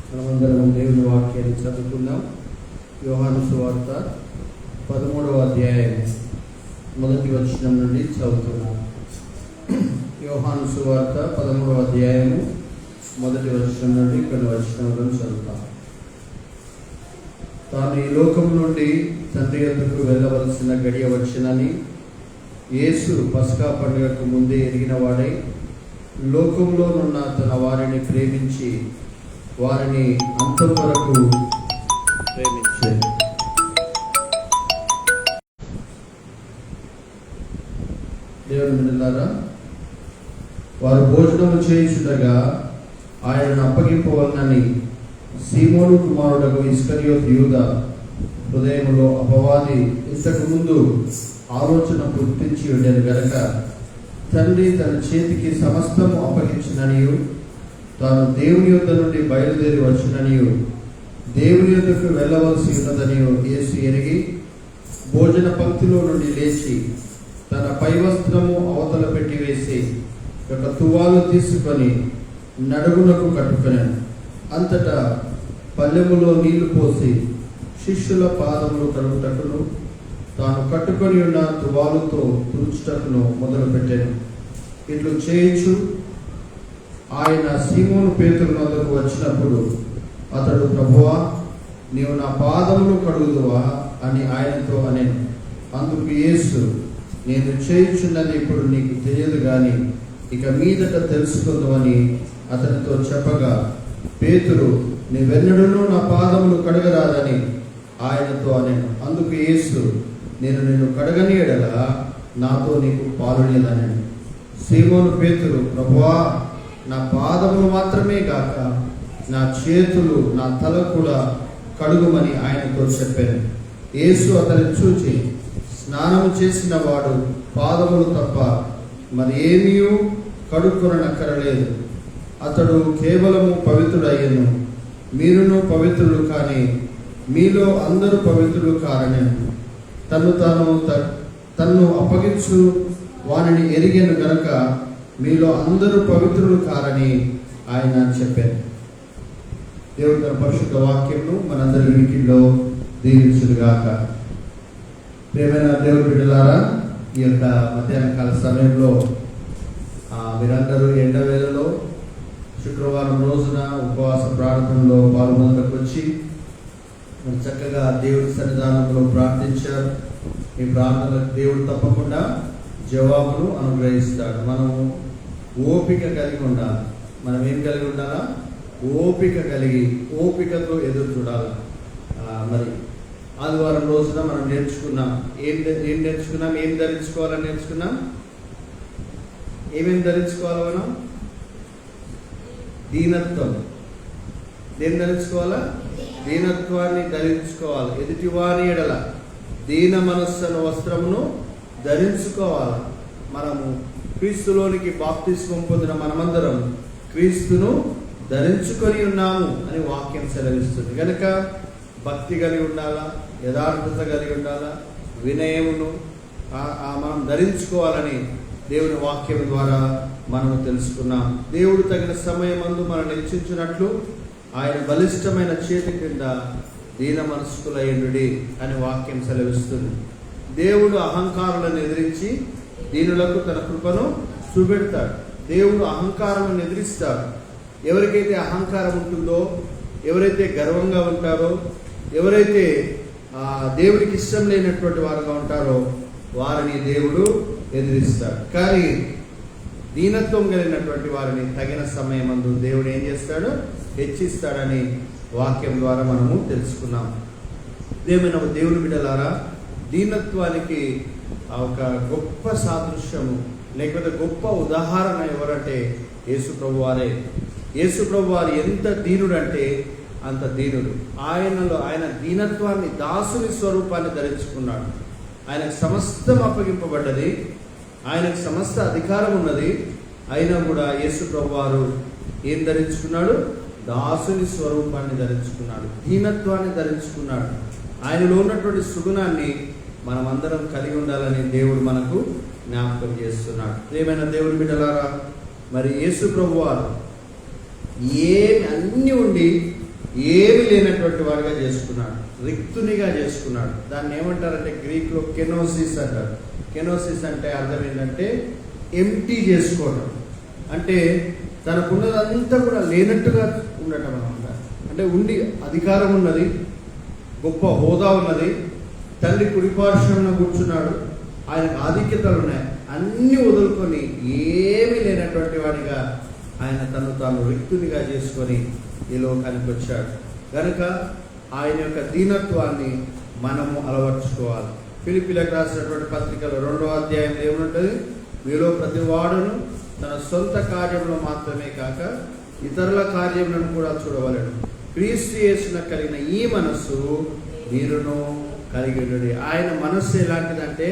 మనమందరం దేవుని వాక్యాన్ని చదువుకుందాం. యోహాను సువార్త 13వ అధ్యాయం మొదటి వచనం నుండి చదువుతున్నాం. యోహాను సువార్త 13వ అధ్యాయము మొదటి వచనం నుండి కొన్ని వచనాలను చదువుతాం. తాను ఈ లోకం నుండి తండ్రి యొద్దకు వెళ్ళవలసిన గడియ వచ్చినని యేసు పస్కా పండుగకు ముందే ఎరిగిన వాడై లోకంలోనున్న తన వారిని ప్రేమించి వారిని అంతం వరకు ప్రేమించాడు. దేవుని బిడ్డలారా, వారు భోజనము చేయుచుండగా ఆయనను అప్పగింపవలనని సీమోను కుమారుడకు ఇస్కరియోతు యూదా హృదయములో అపవాది ఇంతకు ముందు ఆలోచన గుర్తించి ఉండేది గనక తండ్రి తన చేతికి సమస్తము అప్పగించిననియు తాను దేవుని యొద్ద నుండి బయలుదేరి వచ్చిననియు దేవుని యొద్దకు వెళ్ళవలసి ఉన్నదనియు యేసు ఎరిగి భోజన పంక్తిలో నుండి లేచి తన పై వస్త్రము అవతల పెట్టి వేసి ఒక తువాలు తీసుకొని నడుగునకు కట్టుకొనెను. అంతటా పల్లెములో నీళ్లు పోసి శిష్యుల పాదములు కడుగుటకును తాను కట్టుకొని ఉన్న తువాలుతో తుడుచుటకును మొదలుపెట్టాను. ఇట్లు చేయించు ఆయన సీమోను పేతురు వద్దకు వచ్చినప్పుడు అతడు, ప్రభువా, నీవు నా పాదములు కడుగుదువా అని ఆయనతో అనెను. అందుకు యేసు, నేను చేయుచున్నది ఇప్పుడు నీకు తెలియదు గాని ఇక మీదట తెలుసుకుందామని అతనితో చెప్పగా, పేతురు, నీవెన్నడూనూ నా పాదములు కడగరాదని ఆయనతో అనెను. అందుకు యేసు, నేను నిన్ను కడగని ఎడల నాతో నీకు పాలు లేదనెను. సీమోను పేతురు, ప్రభువా, నా పాదములు మాత్రమే గాక నా చేతులు నా తల కూడా కడుగుమని ఆయనతో చెప్పాను. యేసు అతన్ని చూచి, స్నానము చేసిన వాడు పాదములు తప్ప మరి ఏమీ కడుక్కొనక్కరలేదు. అతడు కేవలము పవిత్రుడయ్యను. మీరును పవిత్రులు కానీ మీలో అందరూ పవిత్రులు కారని తన్ను అప్పగించు వానిని ఎరిగెను గనక మీలో అందరూ పవిత్రులు కారని ఆయన చెప్పారు. దేవుడి తన పరిశుద్ధ వాక్యంను మనందరి వినికిల్లో దీవించుగాక. ప్రియమైన దేవుడి బిడ్డలారా, ఈ యొక్క మధ్యాహ్న కాల సమయంలో మీరందరూ ఎండవేళలో శుక్రవారం రోజున ఉపవాస ప్రార్థనలో పాల్గొనడానికి వచ్చి చక్కగా దేవుడి సన్నిధానంలో ప్రార్థించారు. ఈ ప్రార్థనలకు దేవుడు తప్పకుండా జవాబును అనుగ్రహిస్తాడు. మనము ఓపిక కలిగి ఉండాలి. మనం ఏం కలిగి ఉండాలా? ఓపిక కలిగి ఓపికతో ఎదురు చూడాలి. మరి ఆదివారం రోజున మనం నేర్చుకున్నాం. ఏం నేర్చుకున్నాం? ఏం ధరించుకోవాలని నేర్చుకున్నాం. ఏమేమి ధరించుకోవాలి మనం? దీనత్వం. దేన్ని ధరించుకోవాలా? దీనత్వాన్ని ధరించుకోవాలి. ఎదుటివాని ఎడల దీన మనస్సును వస్త్రమును ధరించుకోవాలి. మనము క్రీస్తులోనికి బాప్తిస్మం పొందిన మనమందరం క్రీస్తును ధరించుకొని ఉన్నాము అని వాక్యం సెలవిస్తుంది. కనుక భక్తి కలిగి ఉండాలా, యథార్థత కలిగి ఉండాలా, వినయమును మనం ధరించుకోవాలని దేవుని వాక్యం ద్వారా మనము తెలుసుకున్నాం. దేవుడు తగిన సమయమందు మనం నిశ్చయించినట్లు ఆయన బలిష్టమైన చేతి క్రింద దీన మనస్కులయ్యుండుడి అని వాక్యం సెలవిస్తుంది. దేవుడు అహంకారులను ఎదిరించి దీనులకు తన కృపను చూపెడతాడు. దేవుడు అహంకారాలను ఎదిరిస్తాడు. ఎవరికైతే అహంకారం ఉంటుందో, ఎవరైతే గర్వంగా ఉంటారో, ఎవరైతే దేవుడికి ఇష్టం లేనటువంటి వారుగా ఉంటారో వారిని దేవుడు ఎదిరిస్తాడు. కానీ దీనత్వం కలిగినటువంటి వారిని తగిన సమయమందు దేవుడు ఏం చేస్తాడు? హెచ్చిస్తాడని వాక్యం ద్వారా మనము తెలుసుకున్నాం. ఏమైనా దేవుని బిడ్డలారా, దీనత్వానికి ఒక గొప్ప సాదృశ్యము లేకపోతే గొప్ప ఉదాహరణ ఎవరంటే యేసు ప్రభు వారే. యేసు ప్రభు వారు ఎంత దీనుడంటే అంత దీనుడు. ఆయన దీనత్వాన్ని, దాసుని స్వరూపాన్ని ధరించుకున్నాడు. ఆయనకు సమస్తం అప్పగింపబడ్డది, ఆయనకు సమస్త అధికారం ఉన్నది. అయినా కూడా యేసు ప్రభు వారు ఏం ధరించుకున్నాడు? దాసుని స్వరూపాన్ని ధరించుకున్నాడు, దీనత్వాన్ని ధరించుకున్నాడు. ఆయనలో ఉన్నటువంటి సుగుణాన్ని మనమందరం కలిగి ఉండాలని దేవుడు మనకు జ్ఞాపకం చేస్తున్నాడు. ప్రియమైన దేవుని బిడ్డలారా, మరి యేసు ప్రభువారు ఏమి అన్నీ ఉండి ఏమి లేనటువంటి వాడిగా చేసుకున్నాడు, రిక్తునిగా చేసుకున్నాడు. దాన్ని ఏమంటారంటే గ్రీక్లో కెనోసిస్ అంటారు. కెనోసిస్ అంటే అర్థం ఏంటంటే ఎంటీ చేసుకోవడం, అంటే తనకున్నదంతా కూడా లేనట్టుగా ఉండటం అన్నమాట. అంటే ఉండి అధికారం ఉన్నది, గొప్ప హోదా ఉన్నది, తండ్రి కుడిపార్శ్వంలో కూర్చున్నాడు, ఆయనకు ఆధిక్యతలు ఉన్నాయి, అన్నీ వదులుకొని ఏమీ లేనటువంటి వాడిగా ఆయన తను తాను రిక్తునిగా చేసుకొని ఈ లోకానికి వచ్చాడు. కనుక ఆయన యొక్క దీనత్వాన్ని మనము అలవర్చుకోవాలి. ఫిలిప్పీలకు రాసినటువంటి పత్రికలో 2వ అధ్యాయంలో ఏముంటుంది? మీలో ప్రతి వాడును తన సొంత కార్యంలో మాత్రమే కాక ఇతరుల కార్యములను కూడా చూడవలెను. క్రీస్తు యేసున కలిగిన ఈ మనస్సు మీరును కలిగి ఉండండి. ఆయన మనస్సు ఎలాంటిదంటే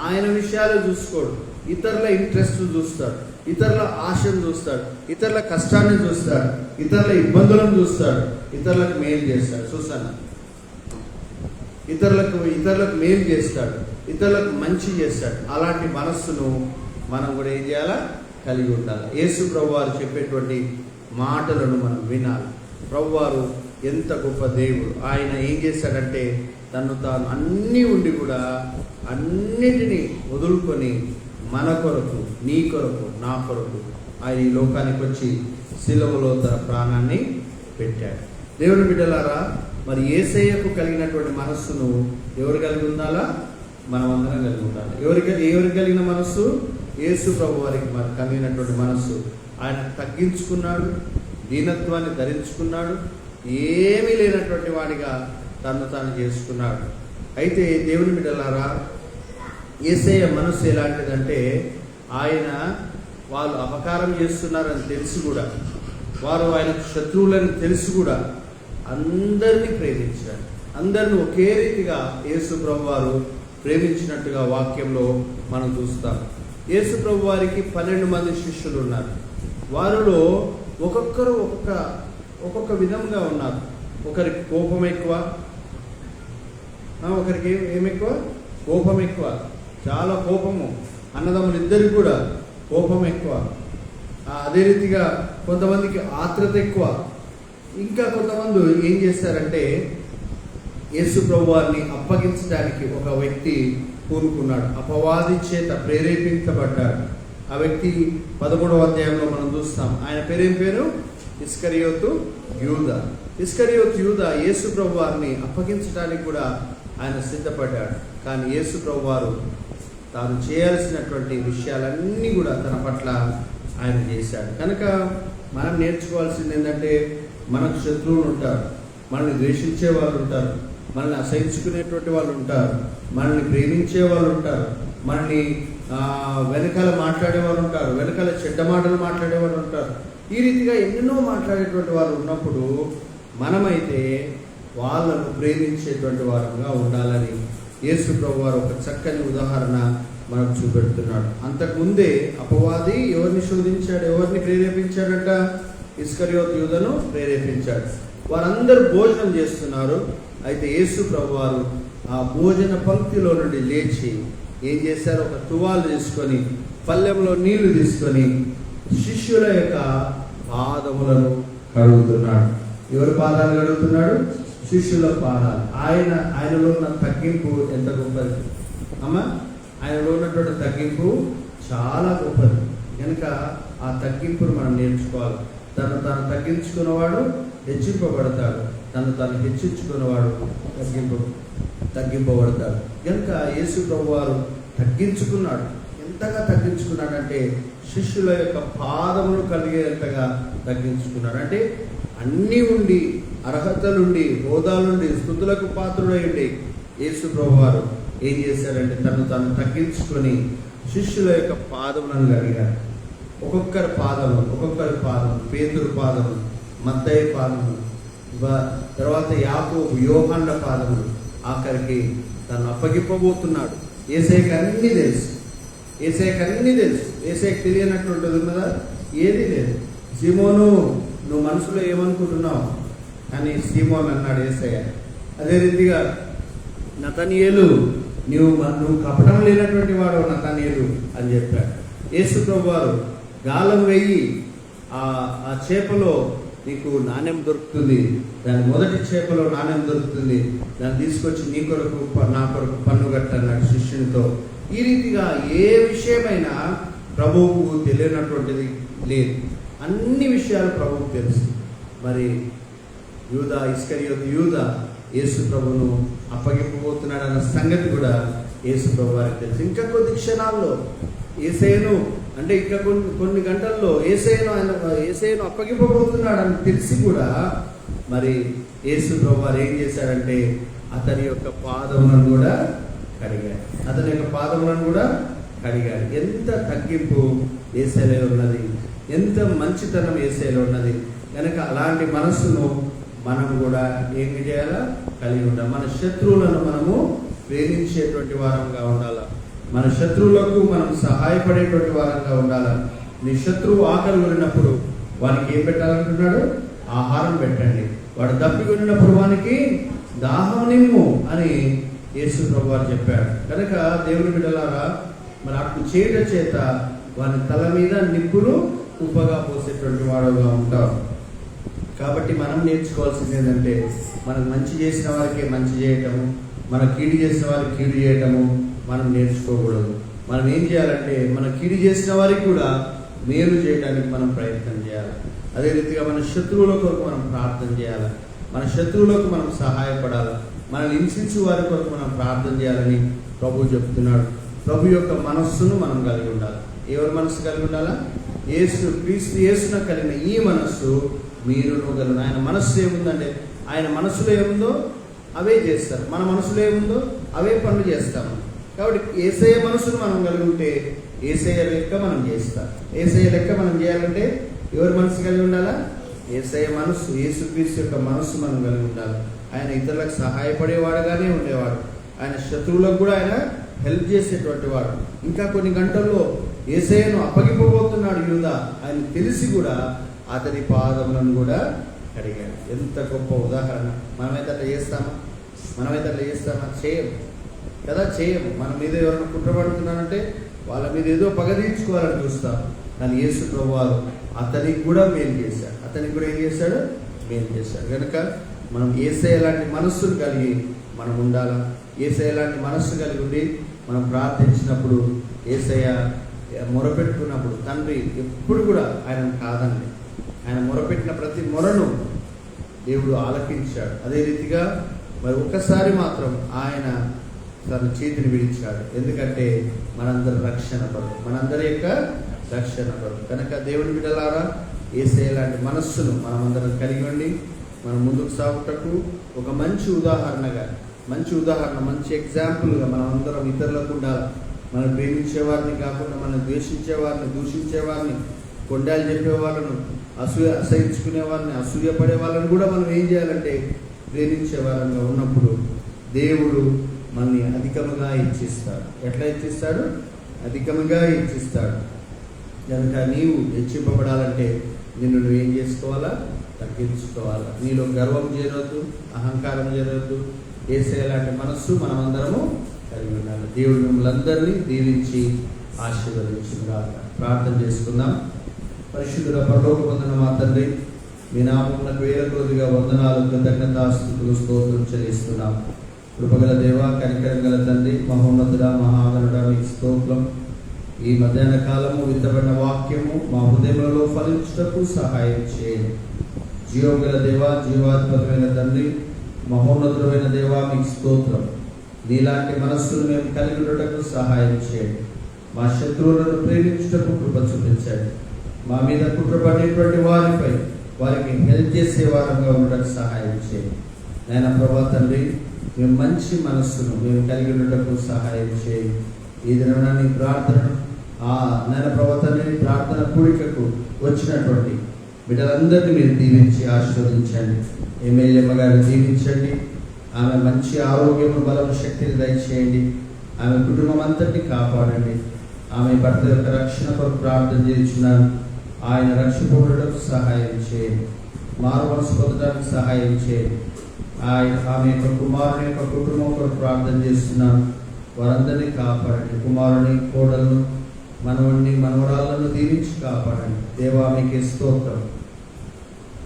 ఆయన విషయాలు చూసుకోడు, ఇతరుల ఇంట్రెస్ట్ చూస్తాడు, ఇతరుల ఆశను చూస్తాడు, ఇతరుల కష్టాన్ని చూస్తాడు, ఇతరుల ఇబ్బందులను చూస్తాడు, ఇతరులకు మేలు చేస్తాడు. చూసాను, ఇతరులకు మేలు చేస్తాడు, ఇతరులకు మంచి చేస్తాడు. అలాంటి మనస్సును మనం కూడా ఏం చేయాలా? కలిగి ఉండాలి. యేసు ప్రభువారు చెప్పేటువంటి మాటలను మనం వినాలి. ప్రభువారు ఎంత గొప్ప దేవుడు! ఆయన ఏం చేశాడంటే తను తాను అన్నీ ఉండి కూడా అన్నిటినీ వదులుకొని మన కొరకు, నీ కొరకు, నా కొరకు ఆయన ఈ లోకానికి వచ్చి శిలువలో తన ప్రాణాన్ని పెట్టాడు. దేవుని బిడ్డలారా, మరి యేసయ్యకు కలిగినటువంటి మనస్సును ఎవరు కలిగి ఉండాలా? మనం అందరం కలిగి ఉండాలి. ఎవరికి కలిగిన మనస్సు? యేసు ప్రభు వారికి కలిగినటువంటి మనస్సు. ఆయన తగ్గించుకున్నాడు, దీనత్వాన్ని ధరించుకున్నాడు, ఏమీ లేనటువంటి వాడిగా తను తాను చేసుకున్నాడు. అయితే దేవుని బిడ్డలారా, యేసయ్య మనస్సు ఎలాంటిదంటే వాళ్ళు అపకారం చేస్తున్నారని తెలిసి కూడా, వారు ఆయనకు శత్రువులని తెలిసి కూడా అందరినీ ప్రేమించాడు. అందరిని ఒకే రీతిగా యేసు ప్రభు వారు ప్రేమించినట్టుగా వాక్యంలో మనం చూస్తాం. యేసు ప్రభు వారికి 12 మంది శిష్యులు ఉన్నారు. వారిలో ఒక్కొక్కరు ఒక్కొక్క విధంగా ఉన్నారు. ఒకరికి కోపం ఎక్కువ, ఒకరికి ఏమెక్కువ? కోపం ఎక్కువ, చాలా కోపము. అన్నదమ్ములు ఇద్దరికి కూడా కోపం ఎక్కువ. అదే రీతిగా కొంతమందికి ఆత్రత ఎక్కువ. ఇంకా కొంతమంది ఏం చేస్తారంటే యేసు ప్రభువారిని అప్పగించడానికి ఒక వ్యక్తి పూనుకున్నాడు, అపవాది చేత ప్రేరేపించబడ్డాడు. ఆ వ్యక్తి 13వ అధ్యాయంలో మనం చూస్తాం. ఆయన పేరేం పేరు? ఇస్కరియోతు యూదా. ఇస్కరియోతు యూదా యేసు ప్రభువారిని అప్పగించడానికి కూడా ఆయన సిద్ధపడ్డాడు. కానీ యేసు ప్రభువారు తాను చేయాల్సినటువంటి విషయాలన్నీ కూడా తన పట్ల ఆయన చేశాడు. కనుక మనం నేర్చుకోవాల్సింది ఏంటంటే, మనకు శత్రువులు ఉంటారు, మనల్ని ద్వేషించే వాళ్ళు ఉంటారు, మనల్ని అసహించుకునేటువంటి వాళ్ళు ఉంటారు, మనల్ని ప్రేమించే వాళ్ళు ఉంటారు, మనల్ని వెనకాల మాట్లాడేవాళ్ళు ఉంటారు, వెనకాల చెడ్డ మాటలు మాట్లాడేవాళ్ళు ఉంటారు. ఈ రీతిగా ఎన్నెన్నో మాట్లాడేటువంటి వారు ఉన్నప్పుడు మనమైతే వాళ్ళను ప్రేమించేటువంటి వారంగా ఉండాలని యేసు ప్రభు వారు ఒక చక్కని ఉదాహరణ మనకు చూపెడుతున్నాడు. అంతకుముందే అపవాది ఎవరిని శోధించాడు, ఎవరిని ప్రేరేపించాడంట? ఇస్కరియోతు యూదను ప్రేరేపించాడు. వారందరూ భోజనం చేస్తున్నారు. అయితే యేసు ప్రభు వారు ఆ భోజన పంక్తిలో నుండి లేచి ఏం చేశారు? ఒక తువాలు తీసుకొని, పళ్ళెంలో నీళ్లు తీసుకొని శిష్యుల యొక్క పాదములను కడుగుతున్నాడు. ఎవరి పాదాలు కడుగుతున్నాడు? శిష్యుల పాదాలు. ఆయనలో ఉన్న తగ్గింపు ఎంత గొప్పది అమ్మా! ఆయనలో ఉన్నటువంటి తగ్గింపు చాలా గొప్పది. కనుక ఆ తగ్గింపును మనం నేర్చుకోవాలి. తను తగ్గించుకున్నవాడు హెచ్చింపబడతాడు, తను హెచ్చించుకున్నవాడు తగ్గింపబడతాడు. కనుక యేసు ప్రభు వారు తగ్గించుకున్నాడు. ఎంతగా తగ్గించుకున్నాడంటే శిష్యుల యొక్క పాదములు కలిగేంతగా తగ్గించుకున్నాడు. అంటే అన్నీ ఉండి, అర్హతలుండి, హోదాలుండి, స్తుతులకు పాత్రుడై ఉండి యేసు ప్రభు వారు ఏం చేశారంటే తను తగ్గించుకొని శిష్యుల యొక్క పాదములను కడిగారు. ఒక్కొక్కరి పాదము, పేతురు పాదము, మత్తయి పాదము, తర్వాత యాకోబు, యోహాను పాదములు, ఆఖరికి తను అప్పగిప్పబోతున్నాడు. యేసయ్యకి అన్నీ తెలుసు. యేసయ్యకి తెలియనటువంటిది ఉన్నదా? ఏది లేదు. సీమోను, నువ్వు మనసులో ఏమనుకుంటున్నావు అని సీమోన్ అన్నాడు యేసయ్య. అదే రీతిగా నతనీయేలు, నువ్వు కపటం లేనటువంటి వాడు నతనీయేలు అని చెప్పాడు. యేసు ప్రభు వారు గాలం వేయి ఆ చేపలో నీకు నాణ్యం దొరుకుతుంది, దాని మొదటి చేపలో నాణ్యం దొరుకుతుంది, దాన్ని తీసుకొచ్చి నీ కొరకు నా కొరకు పన్ను కట్టన్నాడు శిష్యునితో. ఈ రీతిగా ఏ విషయమైనా ప్రభువుకు తెలియనటువంటిది లేదు. అన్ని విషయాలు ప్రభువుకు తెలుసు. మరి యూదా, ఇస్కరియోతు యూదా యేసు ప్రభువును అప్పగింపబోతున్నాడు అన్న సంగతి కూడా యేసు ప్రభు వారికి తెలుసు. ఇంకా కొద్ది క్షణాల్లో యేసయ్యను, అంటే ఇంకా కొన్ని గంటల్లో యేసయ్యను అప్పగింపబోతున్నాడు అని తెలిసి కూడా మరి యేసు ప్రభు వారు ఏం చేశారంటే అతని యొక్క పాదములను కూడా కడిగాడు. ఎంత తగ్గింపు యేసయ్యలో ఉన్నది, ఎంత మంచితనం యేసయ్యలో ఉన్నది. కనుక అలాంటి మనస్సును మనం కూడా ఏం చేయాలా? కలిగి ఉండాలి. మన శత్రువులను మనము ప్రేమించేటువంటి వారంగా ఉండాలి. మన శత్రువులకు మనం సహాయపడేటువంటి వారంగా ఉండాలి. నీ శత్రువు ఆకలి కొనినప్పుడు వానికి ఏం పెట్టాలంటున్నాడు? ఆహారం పెట్టండి. వాడు దప్పి కొనినప్పుడు వానికి దాహం నిమ్ము అని యేసు ప్రభు వారు చెప్పాడు. కనుక దేవుని బిడ్డలారా, మరి అటు చేయట చేత వాని తల మీద నిప్పులు ఉప్పగా పోసేటువంటి వాడుగా ఉంటారు. కాబట్టి మనం నేర్చుకోవాల్సింది ఏంటంటే, మనకు మంచి చేసిన వారికే మంచి చేయటము, మన కీడు చేసిన వారికి కీడు చేయటము మనం నేర్చుకోకూడదు. మనం ఏం చేయాలంటే, మన కీడు చేసిన వారికి కూడా మేలు చేయడానికి మనం ప్రయత్నం చేయాలి. అదే రీతిగా మన శత్రువుల కొరకు మనం ప్రార్థన చేయాలి. మన శత్రువులకు మనం సహాయపడాలి. మనల్ని హింసించే వారి కొరకు మనం ప్రార్థన చేయాలని ప్రభు చెప్తున్నాడు. ప్రభు యొక్క మనస్సును మనం కలిగి ఉండాలి. ఎవరి మనస్సు కలిగి ఉండాలా? క్రీస్తు యేసున కలిగిన ఈ మనస్సు మీరును గలను. ఆయన మనస్సు ఏముందంటే, ఆయన మనసులో ఏముందో అవే చేస్తారు. మన మనసులో ఏముందో అవే పనులు చేస్తాము. కాబట్టి యేసయ్య మనసును మనం కలిగి ఉంటే యేసయ్య లెక్క మనం చేస్తాం. యేసయ్య లెక్క మనం చేయాలంటే ఎవరి మనసు కలిగి ఉండాలా? యేసయ్య మనస్సు, యేసుక్రీస్తు యొక్క మనస్సు మనం కలిగి ఉండాలి. ఆయన ఇతరులకు సహాయపడేవాడుగానే ఉండేవాడు. ఆయన శత్రువులకు కూడా ఆయన హెల్ప్ చేసేటువంటి వాడు. ఇంకా కొన్ని గంటల్లో యేసయ్యను అప్పగింపబోతున్నాడు యూదా. ఆయన తెలిసి కూడా అతని పాదములను కూడా కడిగాడు. ఎంత గొప్ప ఉదాహరణ! మనమైతే అట్లా చేస్తామా? చేయము. మన మీద ఎవరైనా కుట్రపడుతున్నారంటే వాళ్ళ మీద ఏదో పగ తీర్చుకోవాలని చూస్తాం. కానీ యేసు ప్రభువారు అతనికి కూడా మేలు చేశాడు. అతనికి కూడా ఏం చేశాడు? మేలు చేశాడు. కనుక మనం యేసయ్య లాంటి మనస్సును కలిగి మనం ఉండాలా. యేసయ్య లాంటి మనస్సు కలిగి ఉండి మనం ప్రార్థించినప్పుడు, యేసయ్య మొరపెట్టుకున్నప్పుడు తండ్రి ఎప్పుడు కూడా ఆయనను కాదండి. ఆయన మొరపెట్టిన ప్రతి మొరను దేవుడు ఆలకించాడు. అదే రీతిగా మరి ఒక్కసారి మాత్రం ఆయన తన చేతిని విడిచాడు. ఎందుకంటే మనందరి రక్షణ కొరకు, మనందరి యొక్క రక్షణ కొరకు. కనుక దేవుని బిడ్డలారా, యేసయ్య లాంటి మనస్సును మనమందరం కలిగి ఉండి మనం ముందుకు సాగుటకు ఒక మంచి ఉదాహరణ, మంచి ఎగ్జాంపుల్గా మనం అందరం ఇతరులకు ఉండాలి. మనం ప్రేమించేవారిని కాకుండా మనం ద్వేషించేవారిని, దూషించేవారిని, కొండాలు చెప్పేవాళ్ళను, అసహించుకునే వారిని, అసూయపడే వాళ్ళని కూడా మనం ఏం చేయాలంటే ప్రేమించే వారంగా ఉన్నప్పుడు దేవుడు మనల్ని అధికముగా ఇచ్చిస్తాడు. ఎట్లా ఇచ్చిస్తాడు? అధికముగా ఇచ్చిస్తాడు. కనుక నీవు హెచ్చింపబడాలంటే నిన్ను నువ్వు ఏం చేసుకోవాలా? తగ్గించుకోవాలా. నీలో గర్వం చేరవద్దు, అహంకారం చేరవద్దు. యేసయ్య లాంటి మనస్సు మనమందరము కలిగి ఉండాలి. దేవుడు మిమ్మల్ని అందరినీ దీవించి ఆశీర్వదించుగాక. ప్రార్థన చేసుకుందాం. పరిశుద్ధుల పరలోకమందున మా తండ్రి, మీ నామమునకు వేల కొద్దిగా వందనాలు, కృతజ్ఞతాస్తుతులు, స్తోత్రం చెల్లిస్తున్నాం. కృపగల దేవ, కనికరం గల తండ్రి, మహోన్నతుడా, మహాగణుడా, మీకు స్తోత్రం. ఈ మధ్యాహ్న కాలము విత్తబడిన వాక్యము మా హృదయంలో ఫలించుటకు సహాయం చేయండి. జీవగల దేవ, జీవాధిపతమైన తండ్రి, మహోన్నతుడమైన దేవ, మీకు స్తోత్రం. నీలాంటి మనస్సును మేము కలిగి ఉండటకు సహాయం చేయండి. మా శత్రువులను ప్రేమించుటకు కృప చూపించండి. మా మీద కుట్రపడేటువంటి వారికి హెల్ప్ చేసే వారంగా ఉండటకు సహాయం చేయండి. నాయన ప్రభా తండ్రి, మేము మంచి మనస్సును మేము కలిగి ఉండటకు సహాయం చేయండి. ఈ దినమున నీ ప్రార్థనను నాయన ప్రభా తండ్రి, ప్రార్థన కూడికకు వచ్చినటువంటి బిడ్డలందరినీ మీరు దీవించి ఆశీర్వదించండి. ఎమ్మెల్యేమ్మ గారిని దీవించండి. ఆమె మంచి ఆరోగ్యము, బలము, శక్తిని దయచేయండి. ఆమె కుటుంబం అంతటినీ కాపాడండి. ఆమె భర్త యొక్క రక్షణ కొరకు ప్రార్థన చేస్తున్నాను. ఆయన రక్షింపబడటకు సహాయం చేయండి. మారు మనసు పొందడానికి సహాయం చేయండి. ఆమె యొక్క కుమారుని యొక్క కుటుంబం కొరకు ప్రార్థన చేస్తున్నాను. వారందరినీ కాపాడండి. కుమారుని, కోడలను, మనవడిని, మనవరాలను దీవించి కాపాడండి. దేవా, మీకే స్తోత్రం.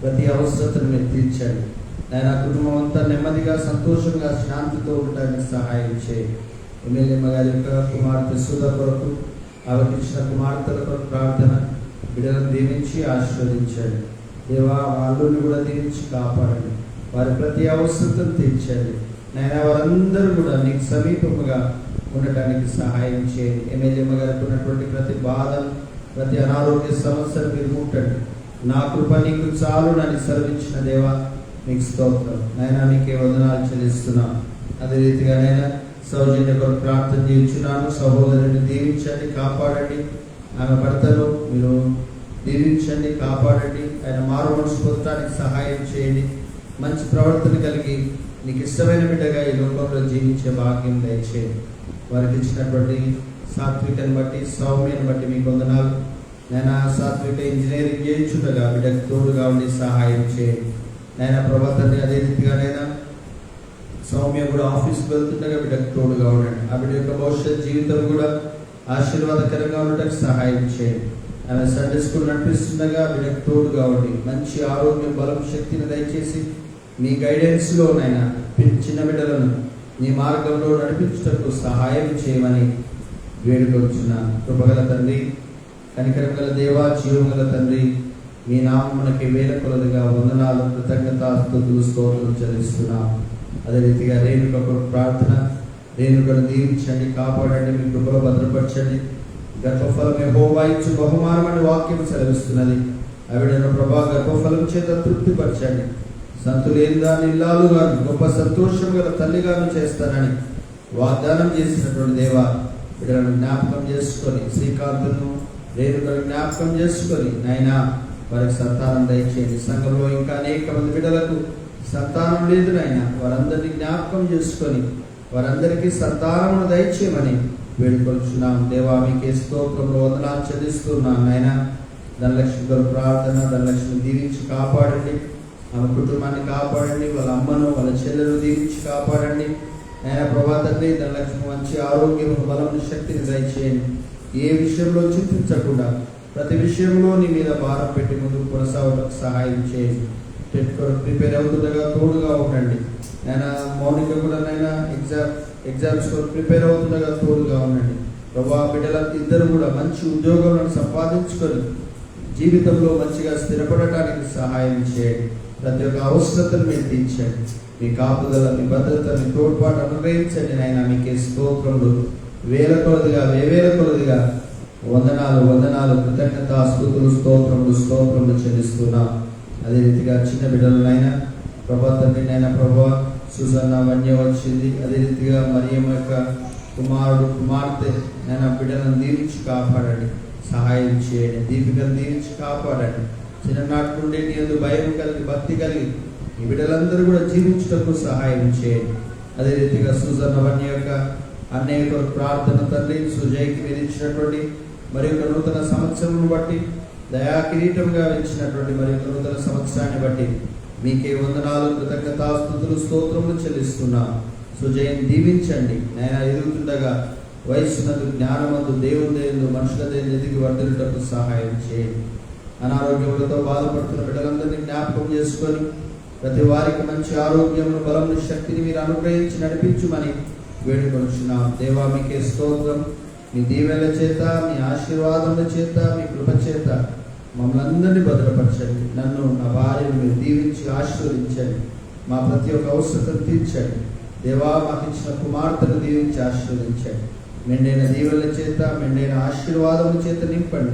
ప్రతి అవసరతను మీరు తీర్చండి నాయన. కుటుంబం అంతా నెమ్మదిగా సంతోషంగా శాంతితో ఉండడానికి సహాయం చేయండి. ఎమ్మెల్యేమ్మ గారి యొక్క కుమార్తె సుధ కొరకు, ఆవిడకి ఇచ్చిన కుమార్తెల కొరకు ప్రార్థన, బిడ్డలను దీవించి ఆశీర్వదించండి దేవా. వాళ్ళని కూడా దీవించి కాపాడండి, వారి ప్రతి అవసరతను తీర్చండి నాయన. వారందరూ కూడా నీకు సమీపముగా ఉండటానికి సహాయం చేయండి. ఎమ్మెల్యేమ్మ గారికి ఉన్నటువంటి ప్రతి బాధను, ప్రతి అనారోగ్య సమస్యను మీరు ముట్టండి. నా కృప నీకు చాలు నన్ను సెలవించిన దేవా మీకు స్తోత్రం నాయన. నీకే వందనాలు చెల్లిస్తున్నాం. అదే రీతిగా నైనా సౌజన్య కొరకు ప్రార్థన చేయించున్నాను. సహోదరుని దీవించండి, కాపాడండి. ఆమె భర్తను మీరు దీవించండి, కాపాడండి. ఆయన మారు మనసు పొందడానికి సహాయం చేయండి. మంచి ప్రవర్తన కలిగి నీకు ఇష్టమైన బిడ్డగా ఈ లోకంలో జీవించే భాగ్యం దయచేయండి. వారికి ఇచ్చినటువంటి సాత్వికను బట్టి, సౌమ్యను బట్టి మీకు వందనాలు నేను. సాత్విక ఇంజనీరింగ్ చేయించుండగా బిడ్డకు తోడుగా ఉండి సహాయం చేయండి నాయన. ప్రవర్తన అదే రీతిగా నైనా సౌమ్య కూడా ఆఫీస్కి వెళ్తుండగా బిడ్డకు తోడుగా ఉండండి. ఆ బిడ్డ యొక్క భవిష్యత్ జీవితం కూడా ఆశీర్వాదకరంగా ఉండటానికి సహాయం చేయండి. ఆమె సండే స్కూల్ నడిపిస్తుండగా బిడ్డకు తోడుగా ఉండి మంచి ఆరోగ్యం, బలం, శక్తిని దయచేసి మీ గైడెన్స్లో నైనా చిన్న బిడ్డలను నీ మార్గంలో నడిపించుటకు సహాయం చేయమని వేడుకొచ్చున్నాను. కృపగల తండ్రి, కనికరం గల దేవా, జీవం గల తండ్రి, మీ నామమునకి వేల కొలదిగా వందనాలు, కృతజ్ఞతాస్తుతులు, స్తోత్రం చెల్లిస్తున్నాం. అదే రీతిగా రేణుక ప్రార్థన, రేణుకను దీవించండి, కాపాడండి, మీ కృపలో భద్రపరచండి. గర్భఫలం యెహోవా ఇచ్చు బహుమానం అని వాక్యం సెలవిస్తున్నది. ఆవిడను ప్రభా గర్భఫలం చేత తృప్తిపరచండి. సంతులేని దాన్ని ఇల్లాలుగాను, గొప్ప సంతోషం గల తల్లిగాను చేస్తానని వాగ్దానం చేసినటువంటి దేవా, బిడ్డలను జ్ఞాపకం చేసుకొని, శ్రీకాంతును రేణుకను జ్ఞాపకం చేసుకొని నాయన వారికి సంతానం దయచేయండి. సంఘంలో ఇంకా అనేక మంది బిడ్డలకు సంతానం లేదు నాయన, వారందరినీ జ్ఞాపకం చేసుకొని వారందరికీ సంతానమును దయచేయమని వేడుకొలుచున్నాం దేవా. మీకే స్తోత్రంలో వందనాలు చెల్లిస్తున్నాను నాయన. ధనలక్ష్మి గారు ప్రార్థన, ధనలక్ష్మి దీవించి కాపాడండి. ఆమె కుటుంబాన్ని కాపాడండి, వాళ్ళ అమ్మను, వాళ్ళ చెల్లెలు దీవించి కాపాడండి ఆయన. ప్రభాతండి ధనలక్ష్మి మంచి ఆరోగ్యం, బలం, శక్తిని దయచేయండి. ఏ విషయంలో చింతించకుండా ప్రతి విషయంలో నీ మీద భారం పెట్టి ముందుకు కొనసాగడానికి సహాయం చేయండి. ప్రిపేర్ అవుతుండగా తోడుగా ఉండండి ఆయన. మౌనిక కూడా నైనా ఎగ్జామ్స్ ప్రిపేర్ అవుతుండగా తోడుగా ఉండండి ప్రభా. బిడ్డల ఇద్దరు కూడా మంచి ఉద్యోగాలను సంపాదించుకొని జీవితంలో మంచిగా స్థిరపడటానికి సహాయం చేయండి. ప్రతి ఒక్క అవసరతను మీరు తీర్చండి. మీ కాపుదల, మీ భద్రత, మీ తోడ్పాటు అనుగ్రహించండి నాయన. మీకే స్తోత్రములు వేల కొలదిగా, వేవేల కొలదిగా వందనాలు, వందనాలు, కృతజ్ఞత, స్తుతులు, స్తోత్రములు చెల్లిస్తున్నాం. అదే రీతిగా చిన్న బిడ్డలనైనా ప్రభా తండ్రి నైనా ప్రభా సుసన్న వన్య వచ్చింది. అదే రీతిగా మరియమ్మ యొక్క కుమార్తె నైనా బిడ్డలను దీవించి కాపాడండి, సహాయం చేయండి. దీపికను దీవించి కాపాడండి. చిన్ననాటి నుండి నీ యందు భయం కలిగి, భక్తి కలిగి ఈ బిడ్డలందరూ కూడా జీవించటకు సహాయం చేయండి. అదే రీతిగా సుసన్న వన్య యొక్క అన్నయ్య కొరకు ప్రార్థన తండ్రి, సుజయ్కి మీరు ఇచ్చినటువంటి మరి యొక్క నూతన సంవత్సరం బట్టి, దయా కిరీటంగా ఇచ్చినటువంటి మరి యొక్క నూతన సంవత్సరాన్ని బట్టి మీకే వందనాలు, కృతజ్ఞతాస్తుతులు, స్తోత్రములు చెల్లిస్తున్నాం. సుజయ్ని దీవించండి నాయన. ఎదుగుతుండగా వయసునందు, జ్ఞానమందు, దేవుని ఎందు, మనుషుల దేని ఎదిగి వర్ధిల్లుటకు సహాయం చేయండి. అనారోగ్యములతో బాధపడుతున్న బిడ్డలందరినీ జ్ఞాపకం చేసుకొని ప్రతి వారికి మంచి ఆరోగ్యమును, బలము, శక్తిని మీరు అనుగ్రహించి నడిపించుమని వేడుకొనుచున్నాం దేవా. మీకే స్తోత్రం. మీ దీవెనల చేత, మీ ఆశీర్వాదముల చేత, మీ కృప చేత మమ్మల్ని అందరినీ భద్రపరచండి. నన్ను, నా భార్యను మీరు దీవించి ఆశీర్వదించండి. మా ప్రతి ఒక్క అవసరతను తీర్చండి దేవా. మాకు ఇచ్చిన కుమార్తెను దీవించి ఆశీర్వదించండి. మెండైన దీవెనల చేత, మెండైన ఆశీర్వాదముల చేత నింపండి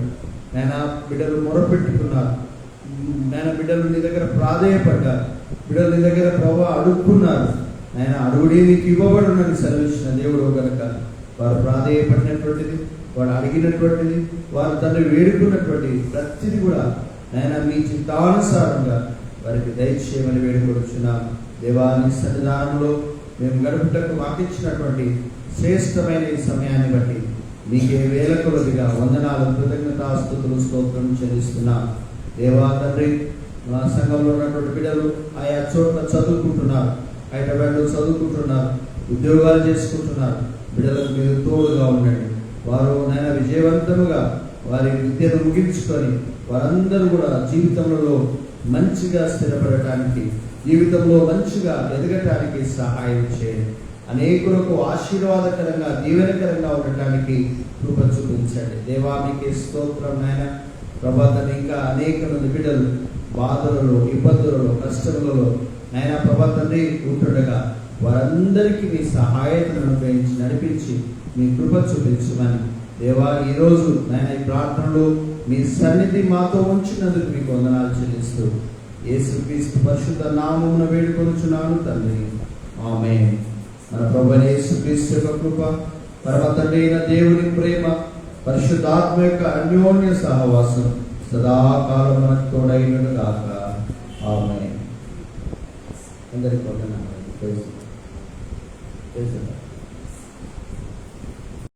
నేను. బిడ్డలు మొరపెట్టుకున్నారు నేను, బిడ్డలు నీ దగ్గర ప్రాధేయపడ్డారు, బిడ్డలు నీ దగ్గర ప్రభావ అడుక్కున్నారు నేను. అడుగుడే మీకు ఇవ్వబడునని సెలవిచ్చిన దేవుడు కనుక వారు ప్రాధేయపడినటువంటిది, వాడు అడిగినటువంటిది, వారు తండ్రి వేడుకున్నటువంటిది ప్రతిదీ కూడా నేను మీ చిత్తానుసారంగా వారికి దయచేయమని వేడుకొచ్చున్నాం దేవాని సన్నిధానంలో మేము గడుపుటకు మాకు ఇచ్చినటువంటి శ్రేష్టమైన ఈ సమయాన్ని బట్టి మీకే వేల కొలదిగా వందనాలు, కృతజ్ఞతాస్తుతులు, స్తోత్రం చెల్లిస్తున్నాం దేవా. తండ్రి మా సంఘంలో ఉన్నటువంటి బిడ్డలు ఆయా చోట్ల చదువుకుంటున్నారు, హైదరాబాద్లో చదువుకుంటున్నారు, ఉద్యోగాలు చేసుకుంటున్నారు. బిడ్డలకు మీరు తోడుగా ఉండండి. వారు నైనా విజయవంతముగా వారి విద్యను ముగించుకొని వారందరూ కూడా జీవితంలో మంచిగా స్థిరపడటానికి, జీవితంలో మంచిగా ఎదగటానికి సహాయం చేయండి. అనేకులకు ఆశీర్వాదకరంగా, దీవెనకరంగా ఉండటానికి కృప చూపించండి. దేవా మీకే స్తోత్రం నాయన. ప్రభా తండ్రి, ఇంకా అనేక మంది బిడ్డలు బాధలలో, ఇబ్బందులలో, కష్టములలో నాయన ప్రభా తండ్రి ఉంటుండగా వారందరికీ మీ సహాయతను అనుగ్రహించి నడిపించి మీ కృప చూపించమని దేవా ఈరోజు నాయన ఈ ప్రార్థనలో మీ సన్నిధి మాతో ఉంచినందుకు మీకు వందనాలు చెల్లిస్తూ యేసుక్రీస్తు పరిశుద్ధ నామమున వేడుకొనుచున్నాను తండ్రి, ఆమేన్. మన ప్రభువైన యేసుక్రీస్తు యొక్క కృప, పరమ తండ్రి అయిన దేవుని ప్రేమ, పరిశుద్ధాత్మ యొక్క అన్యోన్య సహవాసం సదాకాలం మనకు తోడైనను గాక. ఆమేన్. అందరికీ వందనాలు.